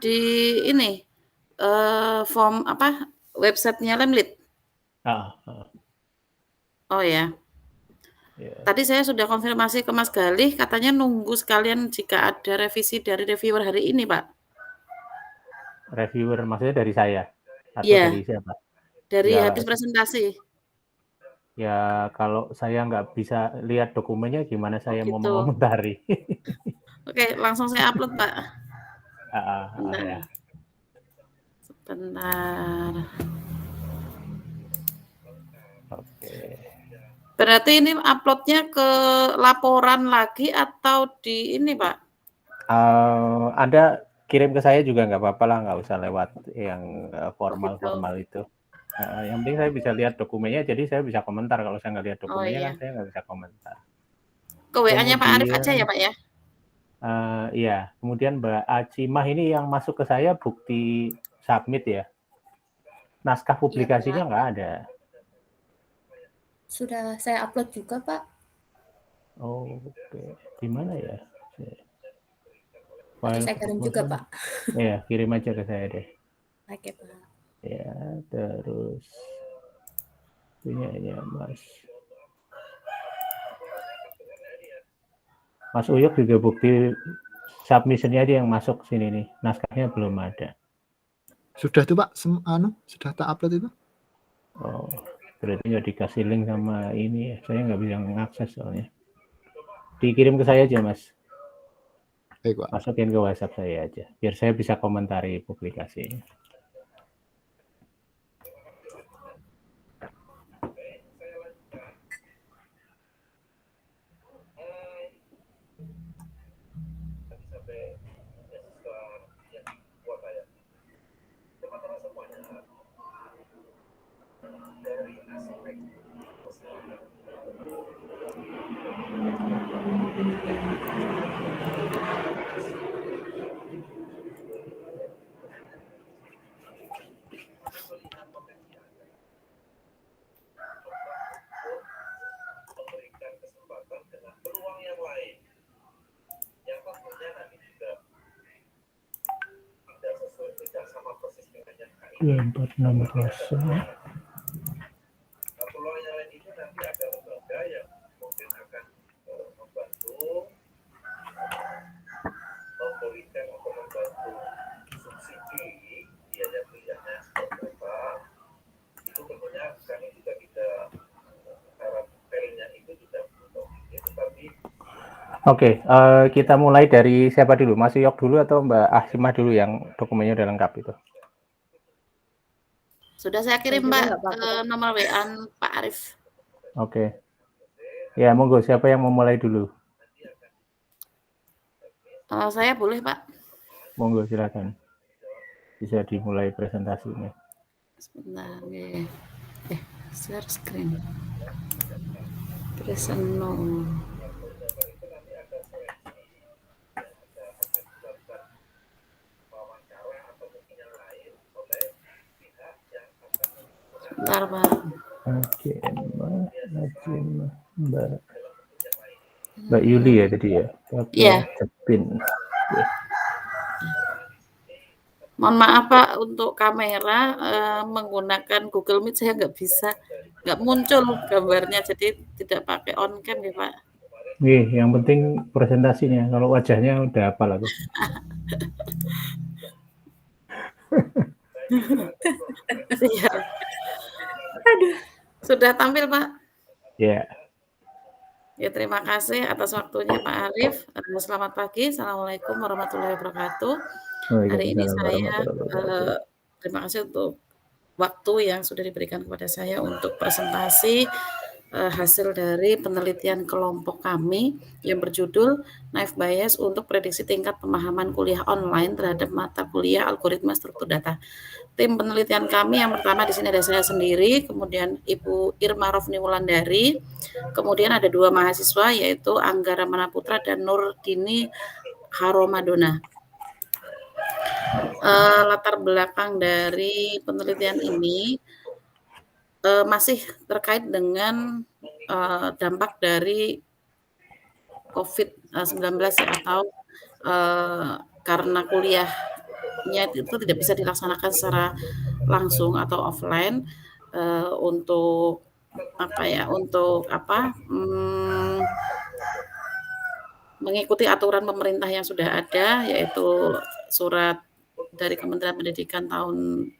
di ini, form apa, website-nya Lemlit? Heeh heeh. Oh ya. Iya. Tadi saya sudah konfirmasi ke Mas Galih, katanya nunggu sekalian jika ada revisi dari reviewer hari ini, Pak. Reviewer maksudnya dari saya? Atau Iya. dari siapa? Dari Ya habis presentasi. ya kalau saya nggak bisa lihat dokumennya gimana Oh saya mau gitu. mengomentari. Oke, langsung saya upload, Pak. Heeh heeh, Bentar. ya. Sebentar. Oke. Berarti ini upload-nya ke laporan lagi atau di ini, Pak? Anda kirim ke saya juga nggak apa-apa lah, nggak usah lewat yang Oh gitu. formal-formal itu. Yang penting saya bisa lihat dokumennya, jadi saya bisa komentar. Kalau saya nggak lihat Oh dokumennya kan iya. saya nggak bisa komentar. Ke WA-nya Pak Arif aja ya, Kemudian, Pak ya? iya. Kemudian Mbak Acimah ini yang masuk ke saya bukti submit ya. Naskah Iya, publikasinya Pak. nggak ada. Sudah saya upload juga, Pak. Oh, oke. Di mana ya? Nanti saya kirim juga, Pak. Ya, kirim aja ke saya deh. Oke, Pak. Ya, terus punyanya Mas Uyuk juga bukti submission-nya aja yang masuk sini nih. Naskahnya belum ada. Sudah tuh Pak, sudah tak upload itu. Oh, berarti nggak dikasih link sama ini ya. Saya nggak bisa mengakses soalnya. Dikirim ke saya aja, Mas. Baik, Pak. Masukin ke WhatsApp saya aja, biar saya bisa komentari publikasinya. Empat enam kosong. Oke, kita mulai dari siapa dulu? Mas Yok dulu atau Mbak Ahsimah dulu yang dokumennya udah lengkap itu? Sudah saya kirim, Mbak, ke nomor WA Pak Arif. Oke. Ya, monggo. Siapa yang mau mulai dulu? Saya boleh, Pak. Monggo, silakan. Bisa dimulai presentasinya. Sebentar, ya. Share screen. Present no. Sebentar, Pak. Oke, Mbak Yuli ya tadi ya? Iya. Cepin. Mohon maaf Pak, untuk kamera menggunakan Google Meet saya nggak muncul gambarnya, jadi tidak pakai on cam ya Pak. Yang penting presentasinya, kalau wajahnya udah hafal aku. Aduh, sudah tampil Pak? Ya. Ya, terima kasih atas waktunya Pak Arif. Selamat pagi, Assalamualaikum warahmatullahi wabarakatuh. Hari ini saya terima kasih untuk waktu yang sudah diberikan kepada saya untuk presentasi hasil dari penelitian kelompok kami yang berjudul Naive Bayes untuk prediksi tingkat pemahaman kuliah online terhadap mata kuliah algoritma struktur data. Tim penelitian kami yang pertama di sini ada saya sendiri, kemudian Ibu Irma Rofni Wulandari, kemudian ada dua mahasiswa yaitu Anggara Manaputra dan Nurdini Haromadona. Latar belakang dari penelitian ini masih terkait dengan dampak dari COVID-19 atau karena kuliah itu tidak bisa dilaksanakan secara langsung atau offline, untuk mengikuti aturan pemerintah yang sudah ada, yaitu surat dari Kementerian Pendidikan tahun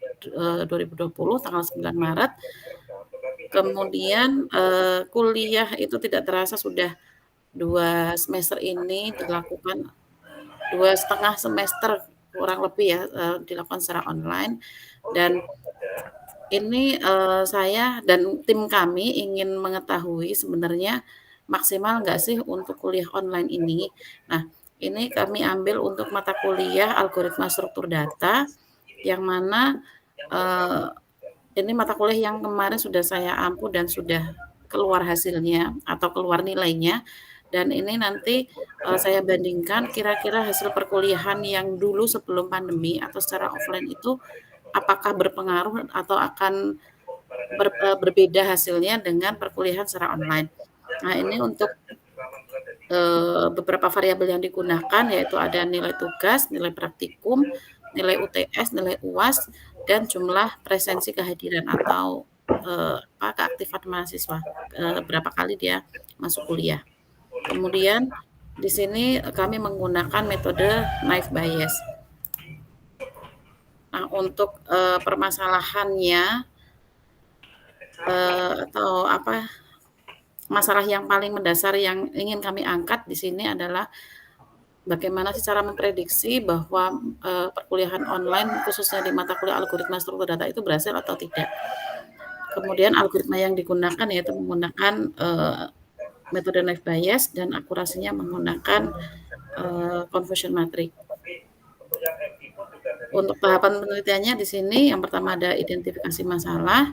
2020 tanggal 9 Maret. Kemudian kuliah itu tidak terasa sudah 2 semester ini dilakukan, 2,5 semester kurang lebih ya, dilakukan secara online. Dan ini saya dan tim kami ingin mengetahui sebenarnya maksimal nggak sih untuk kuliah online ini. Nah, ini kami ambil untuk mata kuliah algoritma struktur data, yang mana ini mata kuliah yang kemarin sudah saya ampu dan sudah keluar hasilnya atau keluar nilainya. Dan ini nanti saya bandingkan kira-kira hasil perkuliahan yang dulu sebelum pandemi atau secara offline itu apakah berpengaruh atau akan berbeda hasilnya dengan perkuliahan secara online. Nah, ini untuk beberapa variabel yang digunakan, yaitu ada nilai tugas, nilai praktikum, nilai UTS, nilai UAS, dan jumlah presensi kehadiran atau keaktifan mahasiswa, berapa kali dia masuk kuliah. Kemudian di sini kami menggunakan metode naive Bayes. Nah, untuk permasalahannya atau masalah yang paling mendasar yang ingin kami angkat di sini adalah bagaimana sih cara memprediksi bahwa perkuliahan online khususnya di mata kuliah algoritma struktur data itu berhasil atau tidak. Kemudian algoritma yang digunakan yaitu menggunakan metode naive Bayes dan akurasinya menggunakan confusion matrix. Untuk tahapan penelitiannya di sini yang pertama ada identifikasi masalah,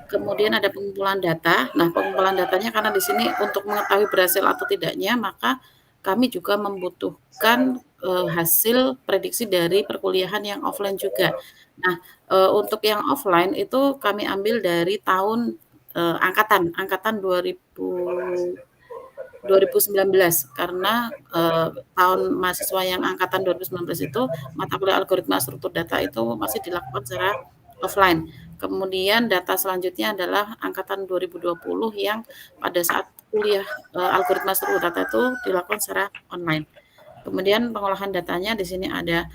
kemudian ada pengumpulan data. Nah, pengumpulan datanya karena di sini untuk mengetahui berhasil atau tidaknya, maka kami juga membutuhkan hasil prediksi dari perkuliahan yang offline juga. Nah, untuk yang offline itu kami ambil dari tahun angkatan 2019 karena tahun mahasiswa yang angkatan 2019 itu mata kuliah algoritma struktur data itu masih dilakukan secara offline. Kemudian data selanjutnya adalah angkatan 2020 yang pada saat kuliah algoritma struktur data itu dilakukan secara online. Kemudian pengolahan datanya di sini ada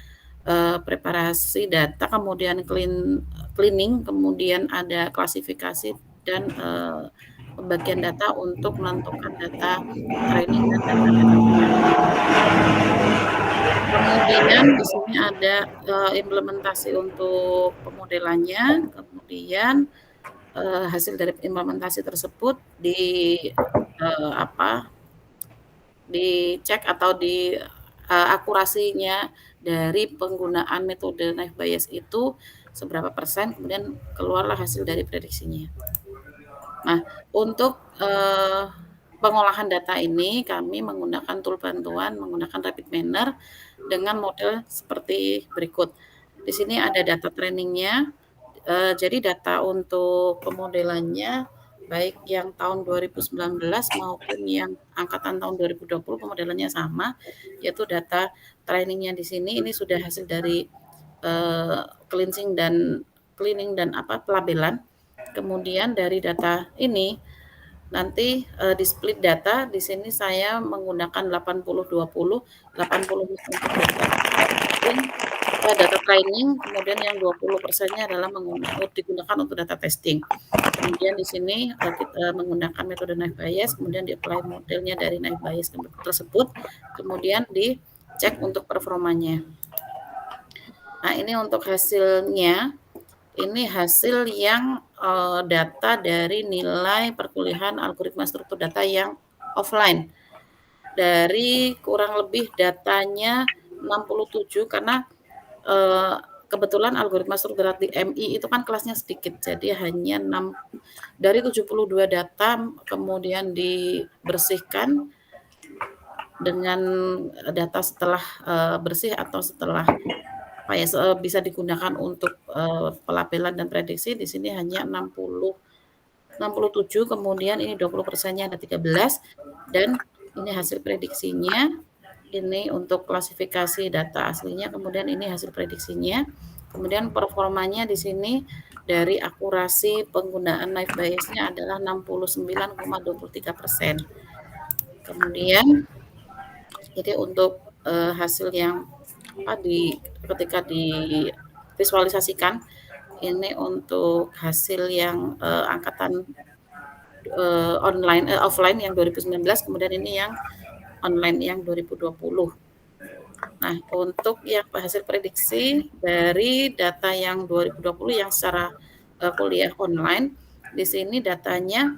preparasi data, kemudian cleaning, kemudian ada klasifikasi dan pembagian data untuk menentukan data training dan data metadata. Kemudian di sini ada implementasi untuk pemodelannya, kemudian hasil dari implementasi tersebut dicek atau akurasinya dari penggunaan metode naive Bayes itu seberapa persen, kemudian keluarlah hasil dari prediksinya. Nah, untuk pengolahan data ini kami menggunakan tool bantuan, menggunakan RapidMiner dengan model seperti berikut. Di sini ada data trainingnya, jadi data untuk pemodelannya baik yang tahun 2019 maupun yang angkatan tahun 2020 pemodelannya sama, yaitu data trainingnya di sini ini sudah hasil dari cleansing dan cleaning dan pelabelan. Kemudian dari data ini nanti di split data di sini saya menggunakan 80-20, 80 untuk data training, kemudian yang 20%-nya adalah digunakan untuk data testing. Kemudian di sini kita menggunakan metode naive Bayes, kemudian di-apply modelnya dari naive Bayes tersebut, kemudian dicek untuk performanya. Nah, ini untuk hasilnya, ini hasil yang data dari nilai perkuliahan algoritma struktur data yang offline. Dari kurang lebih datanya 67 karena kebetulan algoritma struktur data di MI itu kan kelasnya sedikit, jadi hanya 6 dari 72 data kemudian dibersihkan dengan data setelah bersih atau setelah bisa digunakan untuk pelabelan dan prediksi. Di sini hanya 67, kemudian ini 20%-nya ada 13 dan ini hasil prediksinya. Ini untuk klasifikasi data aslinya, kemudian ini hasil prediksinya. Kemudian performanya di sini dari akurasi penggunaan knife bias-nya adalah 69,23%. Kemudian jadi untuk hasil yang ketika divisualisasikan ini untuk hasil yang angkatan offline yang 2019, kemudian ini yang online yang 2020. Nah, untuk yang hasil prediksi dari data yang 2020 yang secara kuliah online, di sini datanya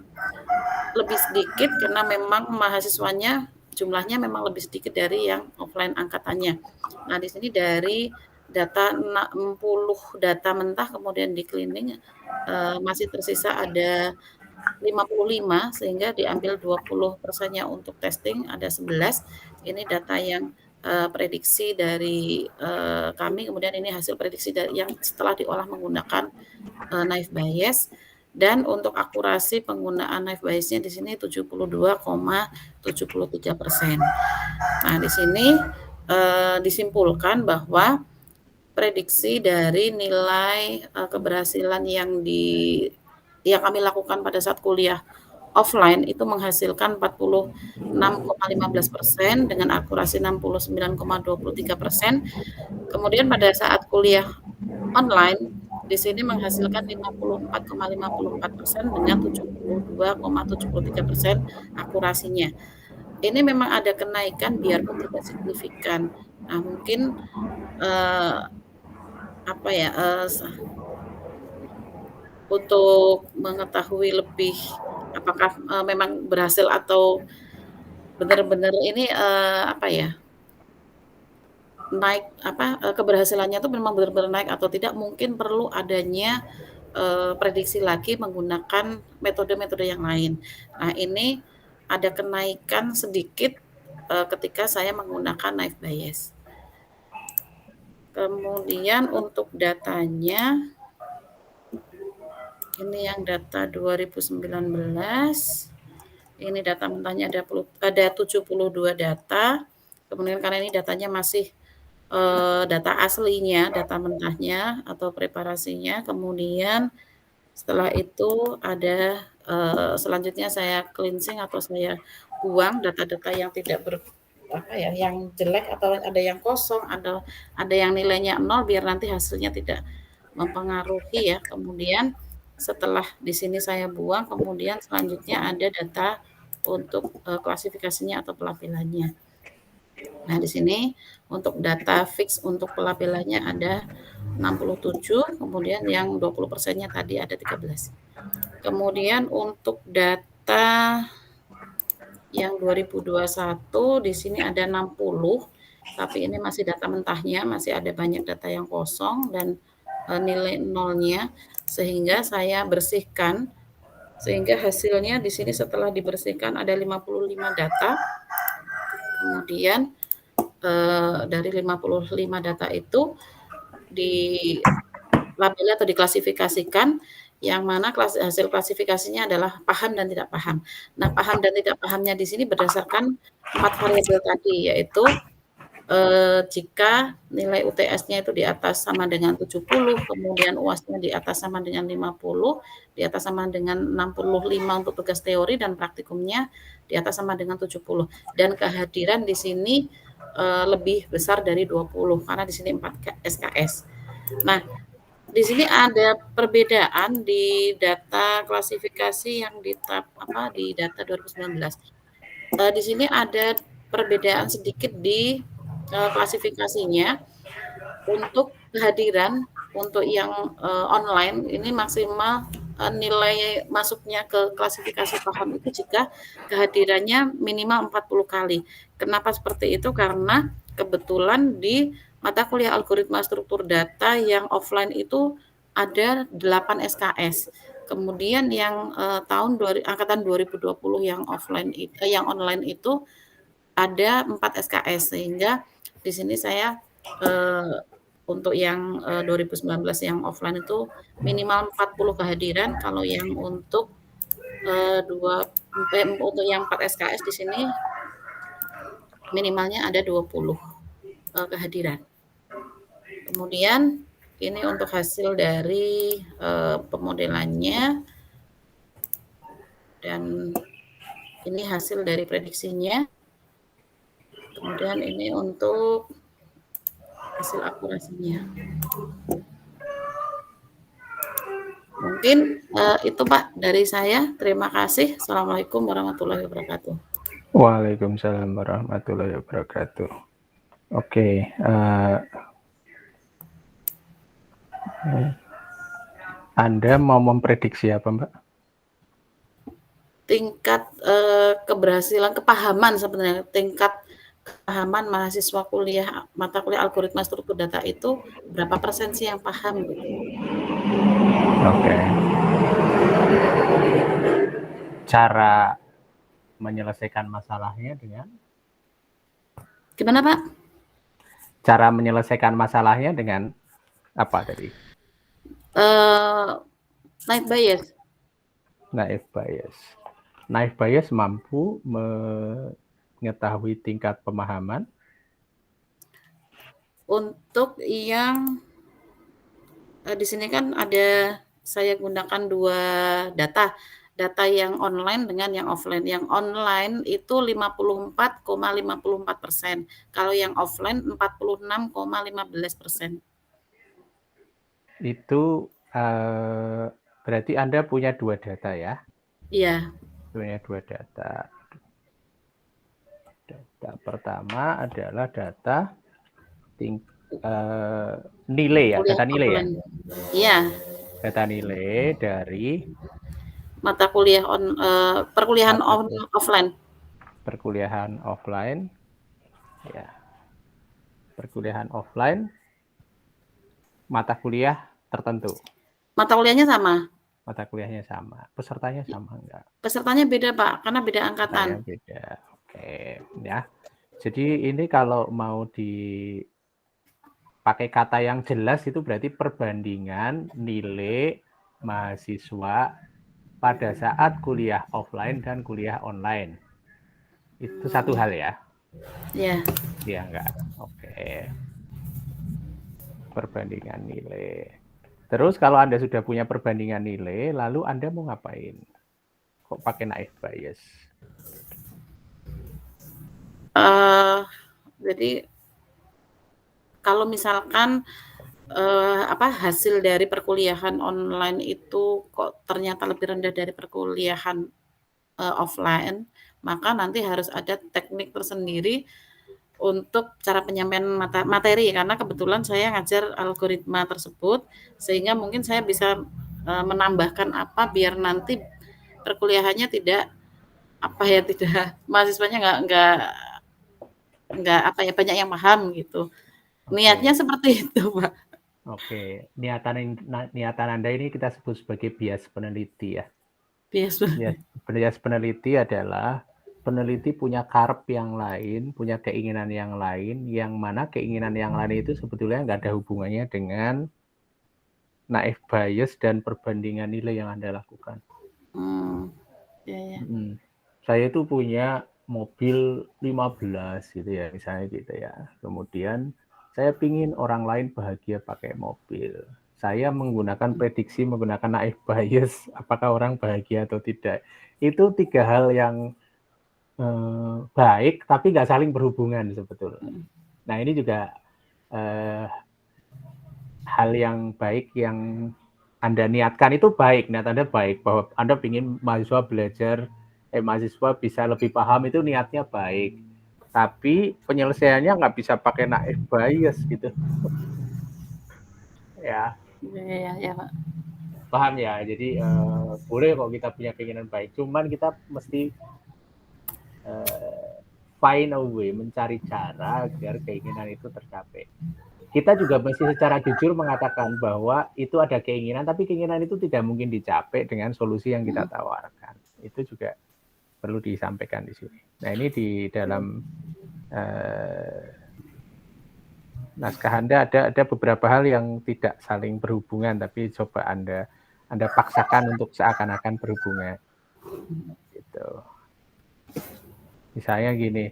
lebih sedikit karena memang mahasiswanya jumlahnya memang lebih sedikit dari yang offline angkatannya. Nah, di sini dari data 60 data mentah kemudian di cleaning masih tersisa ada 55 sehingga diambil 20%-nya untuk testing ada 11. Ini data yang prediksi dari kami, kemudian ini hasil prediksi dari yang setelah diolah menggunakan knife bias. Dan untuk akurasi penggunaan knife bias-nya di sini 72,73%. Nah, di sini disimpulkan bahwa prediksi dari nilai keberhasilan yang kami lakukan pada saat kuliah offline itu menghasilkan 46,15% dengan akurasi 69,23%. Kemudian pada saat kuliah online di sini menghasilkan 54,54% dengan 72,73% akurasinya. Ini memang ada kenaikan biarpun tidak signifikan. Nah, mungkin untuk mengetahui lebih apakah memang berhasil atau benar-benar ini naik keberhasilannya itu memang benar-benar naik atau tidak, mungkin perlu adanya prediksi lagi menggunakan metode-metode yang lain. Nah, ini ada kenaikan sedikit ketika saya menggunakan knife bias. Kemudian untuk datanya ini yang data 2019. Ini data mentahnya ada 72 data. Kemudian karena ini datanya masih data aslinya, data mentahnya atau preparasinya. Kemudian setelah itu ada selanjutnya saya cleansing atau saya buang data-data yang tidak yang jelek atau ada yang kosong, ada yang nilainya 0 biar nanti hasilnya tidak mempengaruhi ya. Kemudian setelah di sini saya buang, kemudian selanjutnya ada data untuk klasifikasinya atau pelabelannya. Nah, di sini untuk data fix untuk pelabelannya ada 67, kemudian yang 20%-nya tadi ada 13. Kemudian untuk data yang 2021 di sini ada 60, tapi ini masih data mentahnya, masih ada banyak data yang kosong dan nilai nolnya, sehingga saya bersihkan, sehingga hasilnya di sini setelah dibersihkan ada 55 data. Kemudian dari 55 data itu dilabel atau diklasifikasikan, yang mana hasil klasifikasinya adalah paham dan tidak paham. Nah, paham dan tidak pahamnya di sini berdasarkan 4 variabel tadi, yaitu jika nilai UTS-nya itu di atas sama dengan 70, kemudian UAS-nya di atas sama dengan 50, di atas sama dengan 65 untuk tugas teori dan praktikumnya di atas sama dengan 70. Dan kehadiran di sini lebih besar dari 20 karena di sini 4 SKS. Nah, di sini ada perbedaan di data klasifikasi yang di data 2019. Di sini ada perbedaan sedikit di klasifikasinya. Untuk kehadiran untuk yang online ini maksimal nilai masuknya ke klasifikasi paham itu jika kehadirannya minimal 40 kali. Kenapa seperti itu? Karena kebetulan di mata kuliah algoritma struktur data yang offline itu ada 8 SKS. Kemudian yang angkatan 2020 yang yang online itu ada 4 SKS, sehingga di sini saya untuk yang 2019 yang offline itu minimal 40 kehadiran. Kalau yang untuk untuk yang 4 SKS di sini minimalnya ada 20 kehadiran. Kemudian ini untuk hasil dari pemodelannya, dan ini hasil dari prediksinya. Kemudian ini untuk hasil akurasinya. Mungkin itu Pak dari saya. Terima kasih. Assalamualaikum warahmatullahi wabarakatuh. Waalaikumsalam warahmatullahi wabarakatuh. Oke, Anda mau memprediksi apa, Mbak? Tingkat keberhasilan, kepahaman sebenarnya, tingkat kepahaman mahasiswa kuliah mata kuliah algoritma struktur data itu berapa persen sih yang paham gitu? Oke. Cara menyelesaikan masalahnya dengan? Gimana Pak? Cara menyelesaikan masalahnya dengan apa tadi? Naive Bayes. Naive Bayes. Naive Bayes mampu mengetahui tingkat pemahaman untuk yang di sini kan ada, saya gunakan 2 data yang online dengan yang offline. Yang online itu 54,54%, kalau yang offline 46,15%. Itu berarti Anda punya 2 data ya? Iya. Punya 2 data. Data pertama adalah data nilai ya, data nilai ya? Iya. Data nilai dari mata kuliah perkuliahan offline. Perkuliahan offline, ya. Perkuliahan offline, mata kuliah tertentu. Mata kuliahnya sama. Mata kuliahnya sama. Pesertanya sama enggak? Pesertanya beda Pak, karena beda angkatan. Beda. Oke, ya. Jadi ini kalau mau dipakai kata yang jelas itu berarti perbandingan nilai mahasiswa pada saat kuliah offline dan kuliah online. Itu satu hal ya? Iya. Iya enggak? Oke. Perbandingan nilai. Terus kalau Anda sudah punya perbandingan nilai, lalu Anda mau ngapain? Kok pakai naive Bayes? Jadi kalau misalkan hasil dari perkuliahan online itu kok ternyata lebih rendah dari perkuliahan offline, maka nanti harus ada teknik tersendiri untuk cara penyampaian materi, karena kebetulan saya ngajar algoritma tersebut, sehingga mungkin saya bisa menambahkan apa biar nanti perkuliahannya tidak mahasiswanya nggak banyak yang paham gitu. Niatnya seperti itu Pak. Oke, niatan Anda ini kita sebut sebagai bias peneliti ya. Bias peneliti adalah peneliti punya karep yang lain, punya keinginan yang lain, yang mana keinginan yang lain itu sebetulnya nggak ada hubungannya dengan naive Bayes dan perbandingan nilai yang Anda lakukan. Ya. Saya itu punya mobil 15 gitu ya, misalnya gitu ya. Kemudian saya pingin orang lain bahagia pakai mobil. Saya menggunakan prediksi, menggunakan naive Bayes, apakah orang bahagia atau tidak. Itu 3 hal yang baik, tapi nggak saling berhubungan sebetulnya. Nah ini juga hal yang baik yang Anda niatkan itu baik, niat Anda baik, bahwa Anda ingin mahasiswa bisa lebih paham, itu niatnya baik. Tapi penyelesaiannya nggak bisa pakai naive Bayes gitu. Ya. Ya Pak. Paham ya, jadi boleh kok kita punya keinginan baik, cuman kita mesti find a way, mencari cara agar keinginan itu tercapai. Kita juga mesti secara jujur mengatakan bahwa itu ada keinginan, tapi keinginan itu tidak mungkin dicapai dengan solusi yang kita tawarkan. Itu juga perlu disampaikan di sini. Nah ini di dalam naskah Anda ada beberapa hal yang tidak saling berhubungan, tapi coba Anda paksakan untuk seakan-akan berhubungan. Gitu. Misalnya gini,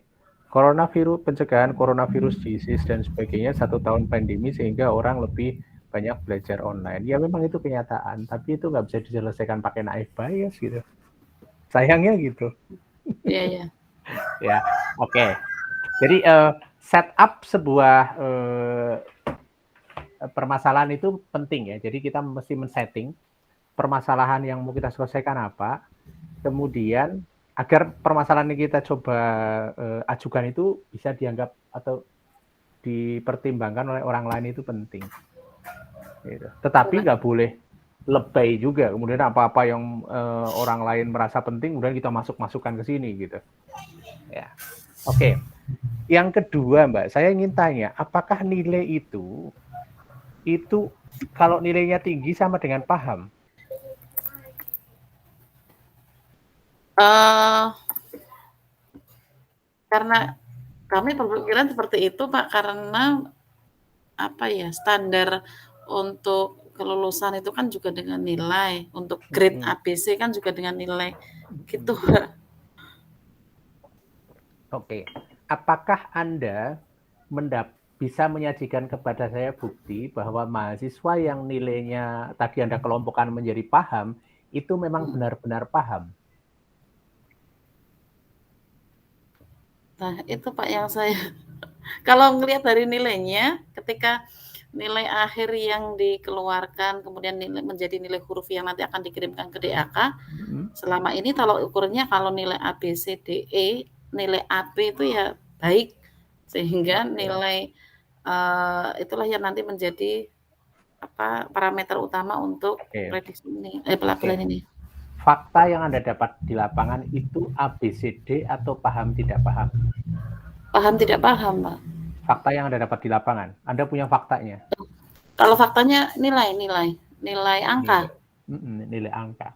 pencegahan coronavirus disease dan sebagainya 1 tahun pandemi sehingga orang lebih banyak belajar online. Ya memang itu kenyataan, tapi itu nggak bisa diselesaikan pakai naif bias gitu. Sayangnya gitu. Iya. Ya, oke. Jadi setup sebuah permasalahan itu penting ya. Jadi kita mesti men-setting permasalahan yang mau kita selesaikan apa. Kemudian agar permasalahan yang kita coba ajukan itu bisa dianggap atau dipertimbangkan oleh orang lain itu penting. Gitu. Tetapi nggak boleh lebay juga. Kemudian apa-apa yang orang lain merasa penting, kemudian kita masukkan ke sini gitu. Ya, oke. Yang kedua, Mbak, saya ingin tanya, apakah nilai itu kalau nilainya tinggi sama dengan paham? Karena kami berpikiran seperti itu, Pak, karena standar untuk kelulusan itu kan juga dengan nilai, untuk grade ABC kan juga dengan nilai, gitu, Pak. Oke. Apakah Anda bisa menyajikan kepada saya bukti bahwa mahasiswa yang nilainya tadi Anda kelompokkan menjadi paham, itu memang benar-benar paham? Nah, itu Pak yang saya kalau ngelihat dari nilainya, ketika nilai akhir yang dikeluarkan, kemudian menjadi nilai huruf yang nanti akan dikirimkan ke DAK, selama ini kalau ukurnya kalau nilai A, B, C, D, E, nilai AP itu ya baik, sehingga nilai itulah yang nanti menjadi parameter utama untuk prediksi ini, pelabelan ini. Fakta yang Anda dapat di lapangan itu ABCD atau paham tidak paham? Paham tidak paham, Pak. Fakta yang Anda dapat di lapangan, Anda punya faktanya? Kalau faktanya nilai angka. Nilai angka.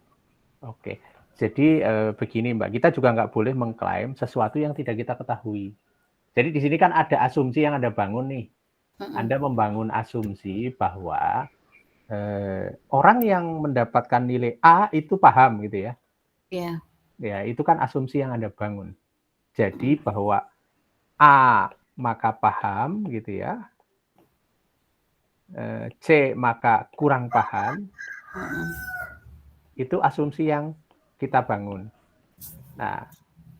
Oke. Jadi begini Mbak, kita juga nggak boleh mengklaim sesuatu yang tidak kita ketahui. Jadi di sini kan ada asumsi yang Anda bangun nih. Anda membangun asumsi bahwa orang yang mendapatkan nilai A itu paham gitu ya. Iya. Ya, itu kan asumsi yang Anda bangun. Jadi bahwa A maka paham gitu ya. C maka kurang paham. Itu asumsi yang kita bangun. Nah,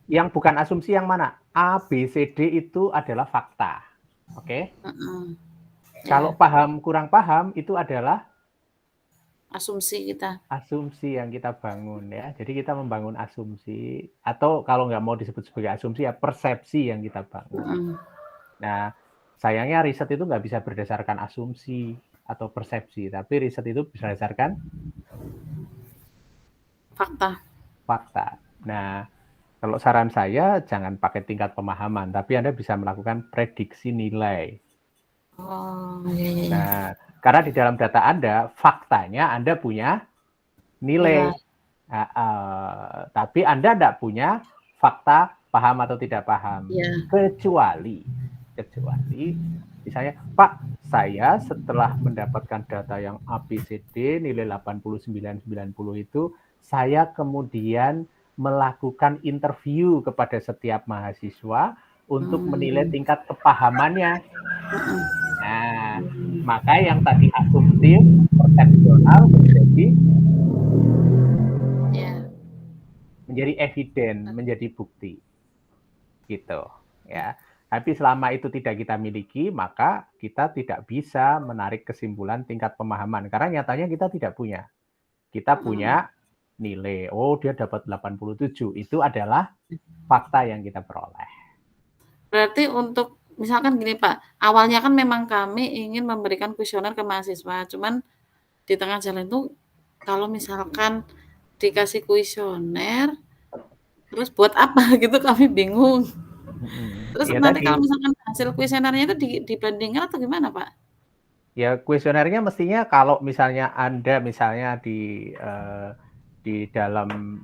yang bukan asumsi yang mana? A, B, C, D itu adalah fakta. Oke? Kalau paham kurang paham itu adalah asumsi kita. Asumsi yang kita bangun ya. Jadi kita membangun asumsi atau kalau nggak mau disebut sebagai asumsi ya persepsi yang kita bangun. Nah, sayangnya riset itu nggak bisa berdasarkan asumsi atau persepsi, tapi riset itu berdasarkan fakta. Nah, kalau saran saya jangan pakai tingkat pemahaman, tapi Anda bisa melakukan prediksi nilai. Nah, karena di dalam data Anda, faktanya Anda punya nilai. Tapi Anda tidak punya fakta paham atau tidak paham. Kecuali misalnya, Pak, saya setelah mendapatkan data yang ABCD nilai 89-90 itu, saya kemudian melakukan interview kepada setiap mahasiswa untuk menilai tingkat kepahamannya. Nah, maka yang tadi asumtif, persepsional menjadi eviden, menjadi bukti. Gitu, ya. Tapi selama itu tidak kita miliki, maka kita tidak bisa menarik kesimpulan tingkat pemahaman. Karena nyatanya kita tidak punya. Kita punya nilai, dia dapat 87. Itu adalah fakta yang kita peroleh. Berarti untuk misalkan gini Pak, awalnya kan memang kami ingin memberikan kuesioner ke mahasiswa, cuman di tengah jalan itu kalau misalkan dikasih kuesioner, terus buat apa gitu kami bingung. Terus nanti kalau misalkan hasil kuesionernya itu dibandingkan atau gimana Pak? Ya kuesionernya mestinya kalau misalnya Anda misalnya di dalam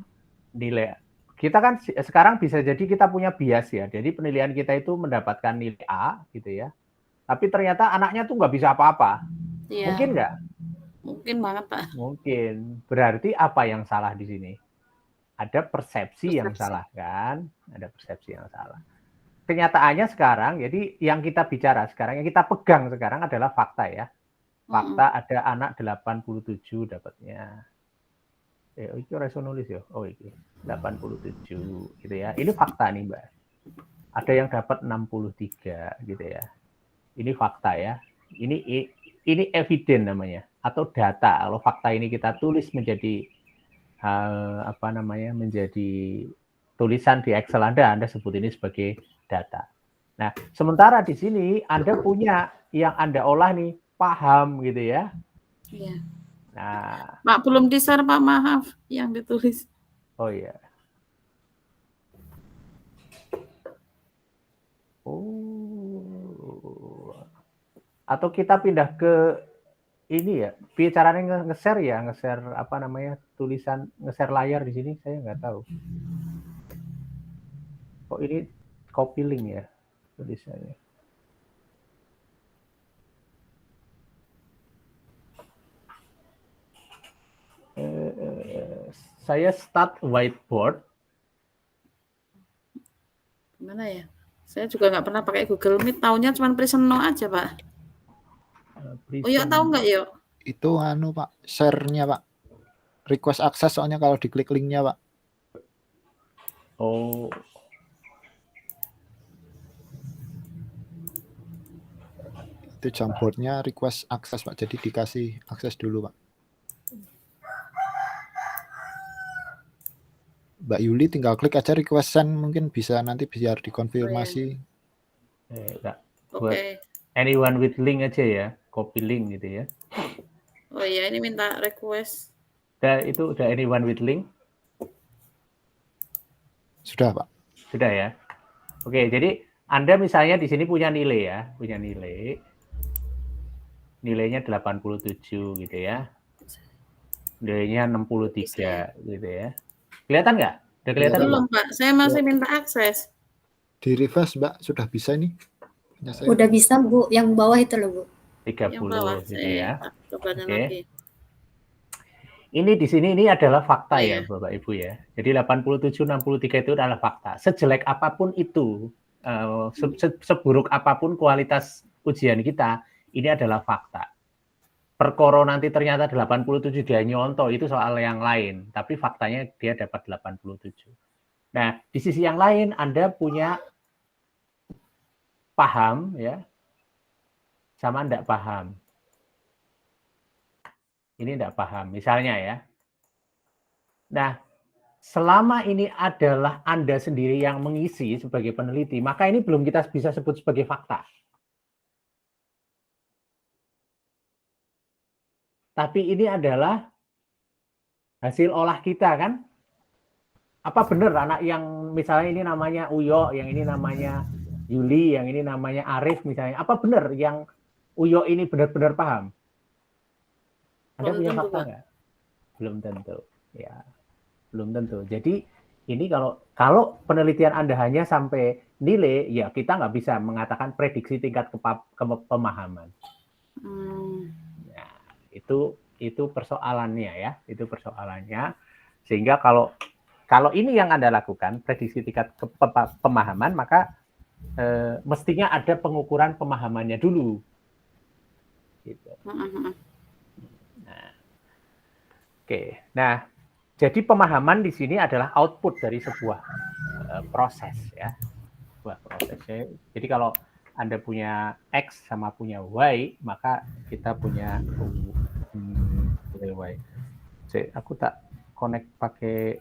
nilai kita kan sekarang bisa jadi kita punya bias ya. Jadi penilaian kita itu mendapatkan nilai A gitu ya. Tapi ternyata anaknya tuh nggak bisa apa-apa. Iya. Mungkin nggak? Mungkin banget Pak. Mungkin. Berarti apa yang salah di sini? Ada persepsi yang salah kan? Ada persepsi yang salah. kenyataannya sekarang, jadi yang kita bicara sekarang, yang kita pegang sekarang adalah fakta ya. Fakta ada anak 87 dapatnya. Itu reso nulis ya. Oh ini 87 gitu ya. Ini fakta nih Mbak. Ada yang dapat 63 gitu ya. Ini fakta ya. Ini eviden namanya atau data. Kalau fakta ini kita tulis menjadi menjadi tulisan di Excel Anda sebut ini sebagai data. Nah, sementara di sini Anda punya yang Anda olah nih, paham gitu ya. Iya. Nah, Pak belum di-share Pak, maaf yang ditulis. Oh iya. Oh. Atau kita pindah ke ini ya, caranya nge-share ya, nge-share tulisan, nge-share layar di sini, saya nggak tahu. Kok ini copy link ya tulisannya. Saya start whiteboard. Gimana ya? Saya juga nggak pernah pakai Google Meet, taunya cuma Present No aja Pak. Oh yuk tahu nggak yuk? Itu Pak, share-nya Pak. Request akses soalnya kalau diklik linknya Pak. Oh. Itu Jamboardnya request akses Pak, jadi dikasih akses dulu Pak. Mbak Yuli tinggal klik aja request send, mungkin bisa nanti biar dikonfirmasi. Buat anyone with link aja ya, copy link gitu ya. Oh iya, ini minta request. Itu udah anyone with link? Sudah Pak. Sudah ya. Oke, jadi Anda misalnya di sini punya nilai ya, punya nilai. Nilainya 87 gitu ya. Nilainya 63 gitu ya. Kelihatan nggak? Udah kelihatan belum Pak, saya masih minta akses. Di refresh Mbak, sudah bisa ini? Udah bisa Bu, yang bawah itu loh Bu. 30 gitu ya. Oke. Ini di sini ini adalah fakta ya Bapak Ibu ya. Jadi 87 63 itu adalah fakta. Sejelek apapun itu, seburuk apapun kualitas ujian kita, ini adalah fakta. Perkara nanti ternyata 87 dia nyontoh, itu soal yang lain, tapi faktanya dia dapat 87. Nah, di sisi yang lain Anda punya paham ya, sama enggak paham. Ini enggak paham, misalnya ya. Nah, selama ini adalah Anda sendiri yang mengisi sebagai peneliti, maka ini belum kita bisa sebut sebagai fakta. Tapi ini adalah hasil olah kita kan? Apa benar anak yang misalnya ini namanya Uyo, yang ini namanya Yuli, yang ini namanya Arif misalnya, apa benar yang Uyo ini benar-benar paham? Anda punya fakta nggak? Belum tentu. Ya, belum tentu. Jadi ini kalau penelitian Anda hanya sampai nilai, ya kita nggak bisa mengatakan prediksi tingkat pemahaman. Nah, itu persoalannya ya, itu persoalannya. Sehingga kalau ini yang Anda lakukan, prediksi tingkat pemahaman, maka mestinya ada pengukuran pemahamannya dulu. Gitu. Nah, oke. Nah, jadi pemahaman di sini adalah output dari sebuah proses ya, sebuah proses. Jadi kalau Anda punya X sama punya Y, maka kita punya Y. Aku tak connect pakai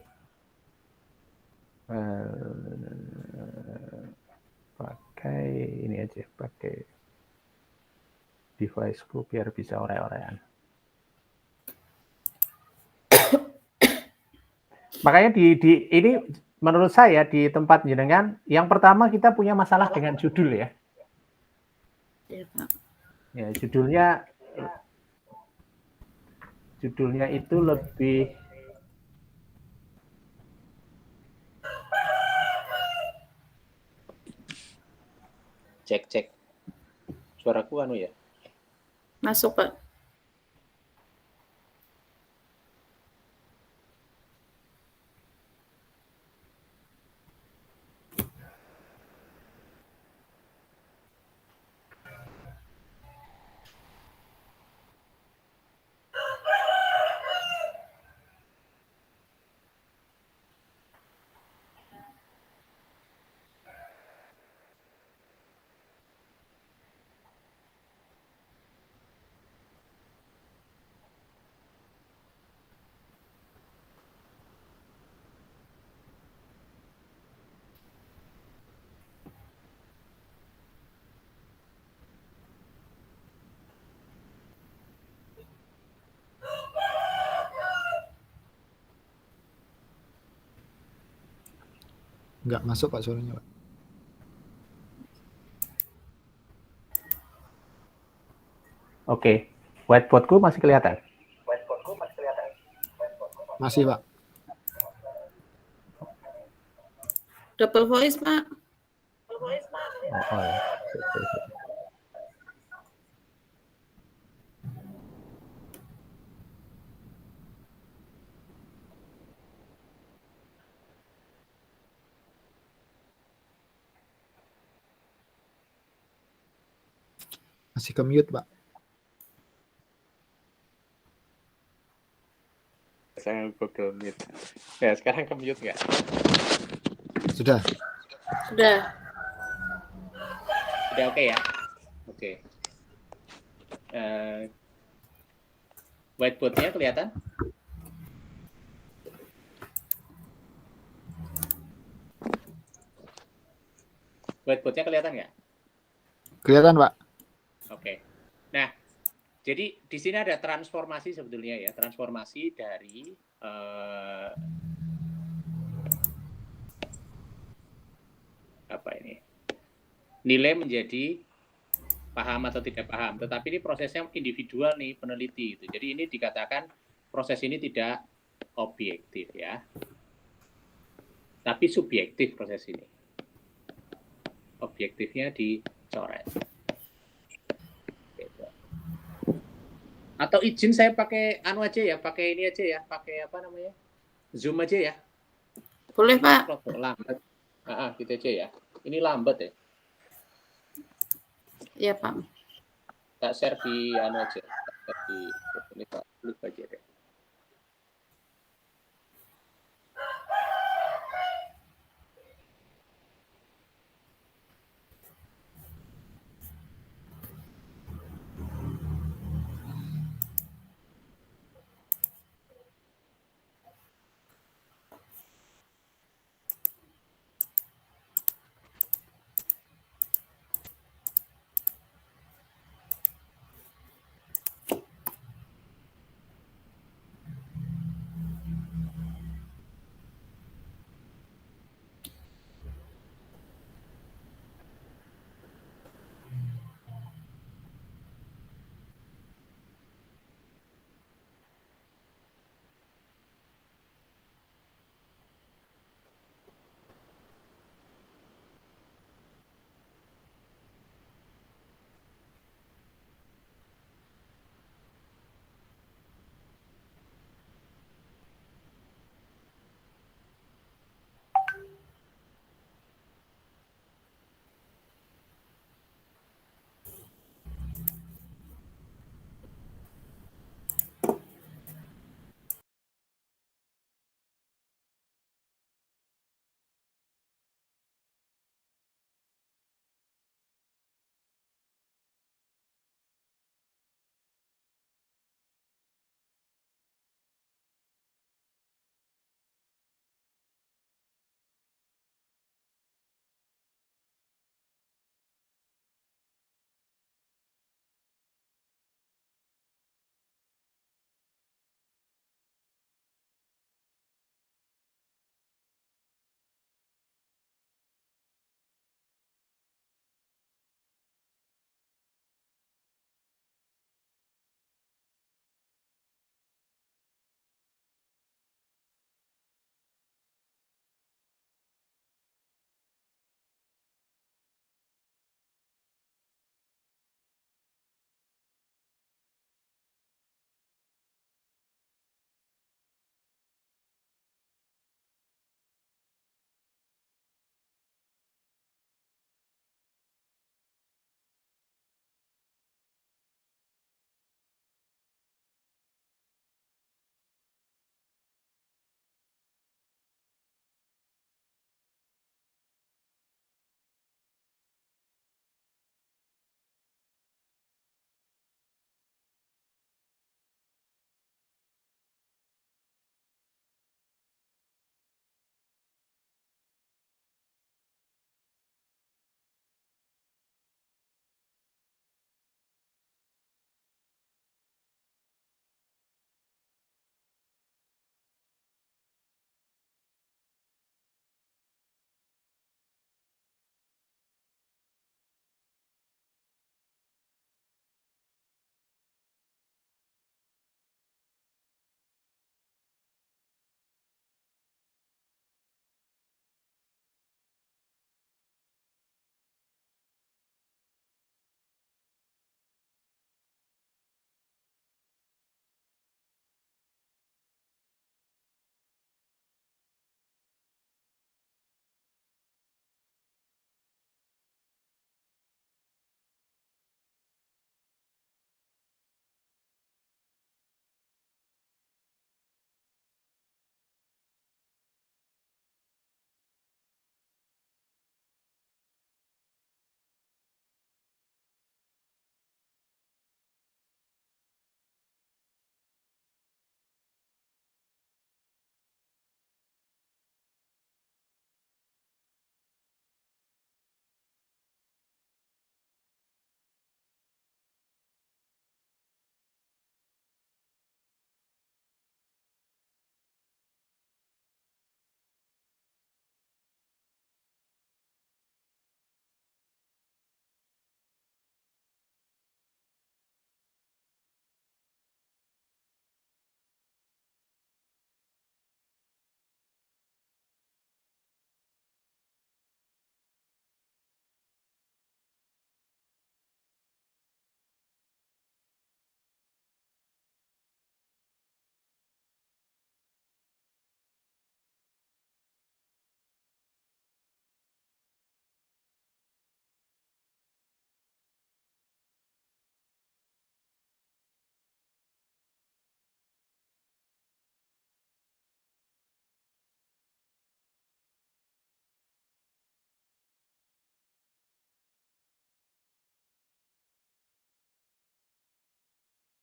ini aja, pakai deviceku biar bisa ore-orean. Makanya ini menurut saya di tempat jenengan, yang pertama kita punya masalah dengan judul ya. Ya, judulnya itu lebih cek suaraku ya masuk Pak. Nggak masuk Pak suaranya Pak. Oke, whiteboardku masih kelihatan? Masih Pak. Double voice, Pak. Oh, ya. Masih ke mute Pak. Saya Google Meet. Ya, sekarang ke mute nggak? Sudah. Sudah. Udah oke ya? Oke. Whiteboard-nya kelihatan? Whiteboard-nya kelihatan nggak? Kelihatan Pak. Oke. Nah, jadi di sini ada transformasi sebetulnya ya, transformasi dari apa ini? Nilai menjadi paham atau tidak paham, tetapi ini prosesnya individual nih peneliti itu. Jadi ini dikatakan proses ini tidak objektif ya, tapi subjektif proses ini. Objektifnya dicoret. Gitu. Atau izin saya pakai anu aja ya, pakai ini aja ya, pakai apa namanya, Zoom aja ya. Boleh, Pak. Lambat. Gitu aja ya. Ini lambat ya. Iya, Pak. Tak share di anu aja, share di ini Pak, aja deh.